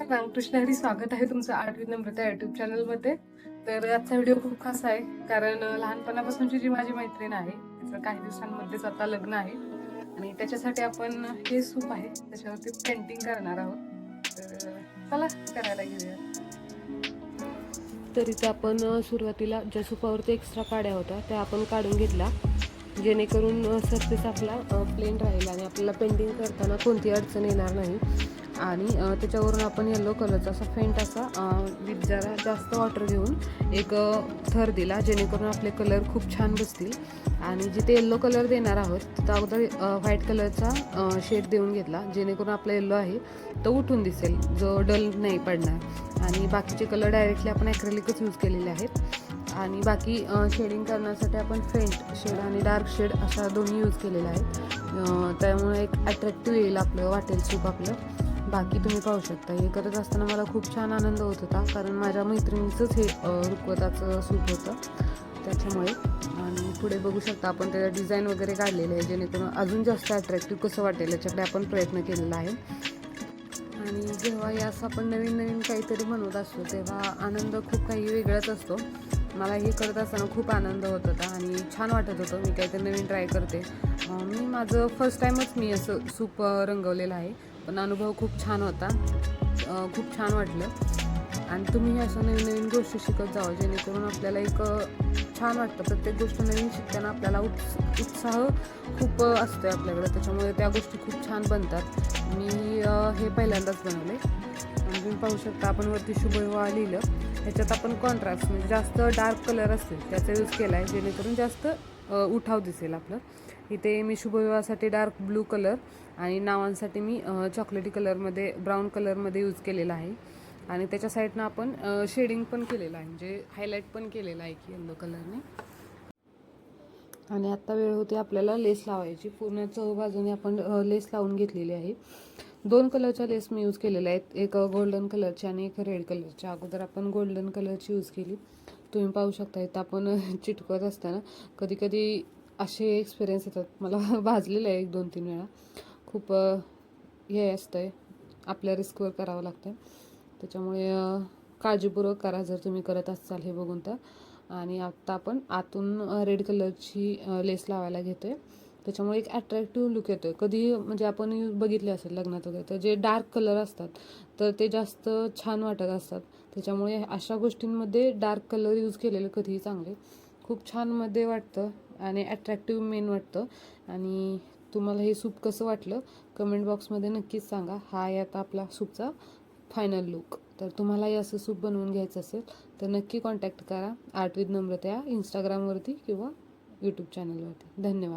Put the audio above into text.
रामकृष्ण हरी. स्वागत आहे तुमचं आर्ट विथ नम्रता युट्यूब चॅनलमध्ये. तर आजचा व्हिडिओ खूप खास आहे, कारण लहानपणापासूनची जी माझी मैत्रीण आहे तिचं काही दिवसांमध्येच आता लग्न आहे आणि त्याच्यासाठी आपण हे सूप आहे त्याच्यावरती पेंटिंग करणार आहोत. तर चला करायला घेऊया. तर इथं आपण सुरुवातीला ज्या सुपावरती एक्स्ट्रा काड्या होत्या त्या आपण काढून घेतल्या, जेणेकरून सरफेस आपला प्लेन राहील आणि आपल्याला पेंटिंग करताना कोणती अडचण येणार नाही. आणि त्याच्यावरून आपण येलो कलरचा असा फेंट असा विथ जरा जास्त वॉटर घेऊन एक थर दिला, जेणेकरून आपले कलर खूप छान बसतील. आणि जिथे येल्लो कलर देणार आहोत तिथं अगोदर व्हाईट कलरचा शेड देऊन घेतला, जेणेकरून आपला येल्लो आहे तो उठून दिसेल, जो डल नाही पडणार. आणि बाकीचे कलर डायरेक्टली आपण ॲक्रेलिकच यूज केलेले आहेत. आणि बाकी शेडिंग करण्यासाठी आपण फेंट शेड आणि डार्क शेड अशा दोन्ही यूज केलेल्या आहेत. त्यामुळे एक अट्रॅक्टिव्ह येईल आपलं वाटेल सूप आपलं. बाकी तुम्ही पाहू शकता, हे करत असताना मला खूप छान आनंद होत होता, कारण माझ्या मैत्रिणीचंच हे रुखवताचं सूप होतं त्याच्यामुळे. आणि पुढे बघू शकता आपण त्याचा डिझाईन वगैरे काढलेलं आहे, जेणेकरून अजून जास्त अट्रॅक्टिव्ह कसं वाटेल याच्याकडे आपण प्रयत्न केलेला आहे. आणि जेव्हा हे असं आपण नवीन नवीन काहीतरी बनवत असतो तेव्हा आनंद खूप काही वेगळाच असतो. मला हे करत असताना खूप आनंद होत होता आणि छान वाटत होतं, मी काहीतरी नवीन ट्राय करते. मी माझं फर्स्ट टाईमच मी असं सूप रंगवलेलं आहे, पण अनुभव खूप छान होता. खूप छान वाटलं. आणि तुम्ही अशा नवीन नवीन गोष्टी शिकत जावं, जेणेकरून आपल्याला एक छान वाटतं. प्रत्येक गोष्ट नवीन शिकताना आपल्याला उत्साह खूप असतो आपल्याकडे, त्याच्यामुळे त्या गोष्टी खूप छान बनतात. मी हे पहिल्यांदाच बनवले. आणि तुम्ही पाहू शकता आपण वरती शुभविवाह लिहिलं. ह्याच्यात आपण कॉन्ट्रास्ट म्हणजे जास्त डार्क कलर असतील त्याचा यूज केला आहे, जेणेकरून जास्त उठाव दिसेल आपलं. इथे मी शुभविवाहासाठी डार्क ब्लू कलर आणि नावांसाठी मी चॉकलेटी कलरमध्ये ब्राऊन कलरमध्ये यूज केलेला आहे. आणि त्याच्या साईडनं आपण शेडिंग पण केलेलं आहे, म्हणजे हायलाईट पण केलेलं आहे की येल्लो कलरने. आणि आत्ता वेळ होते आपल्याला लेस लावायची. पूर्ण चहूबाजूने आपण लेस लावून घेतलेली आहे. 2 कलरच्या लेस मी यूज केलेल्या आहेत, एक गोल्डन कलरची आणि एक रेड कलरची. अगोदर आपण गोल्डन कलरची यूज केली. तुम्ही पाहू शकता इथं आपण चिटकवत असताना कधी कधी असे एक्सपिरियन्स येतात, मला भाजलेलं आहे 1-2-3 वेळा. खूप हे असतं आहे, आपल्या रिस्कवर करावं लागतं, त्याच्यामुळे काळजीपूर्वक करा जर तुम्ही करत असाल हे बघून तर. आणि आत्ता आपण आतून रेड कलरची लेस लावायला घेतो आहे, त्याच्यामुळे एक अट्रॅक्टिव्ह लुक येतो आहे. कधी म्हणजे आपण बघितले असेल लग्नात वगैरे तर जे डार्क कलर असतात तर ते जास्त छान वाटत असतात, त्याच्यामुळे अशा गोष्टींमध्ये डार्क कलर यूज केलेले कधीही चांगले. खूप छान मध्ये वाटतं आणि अट्रॅक्टिव्ह मेन वाटतं. आणि तुम्हाला हे सूप कसं वाटलं कमेंट बॉक्समध्ये नक्कीच सांगा. हा आहे आता आपला सूपचा फायनल लुक. तर तुम्हालाही असं सूप बनवून घ्यायचं असेल तर नक्की कॉन्टॅक्ट करा आर्ट विथ नम्रता इंस्टाग्रामवरती किंवा यूट्यूब चॅनलवरती. धन्यवाद.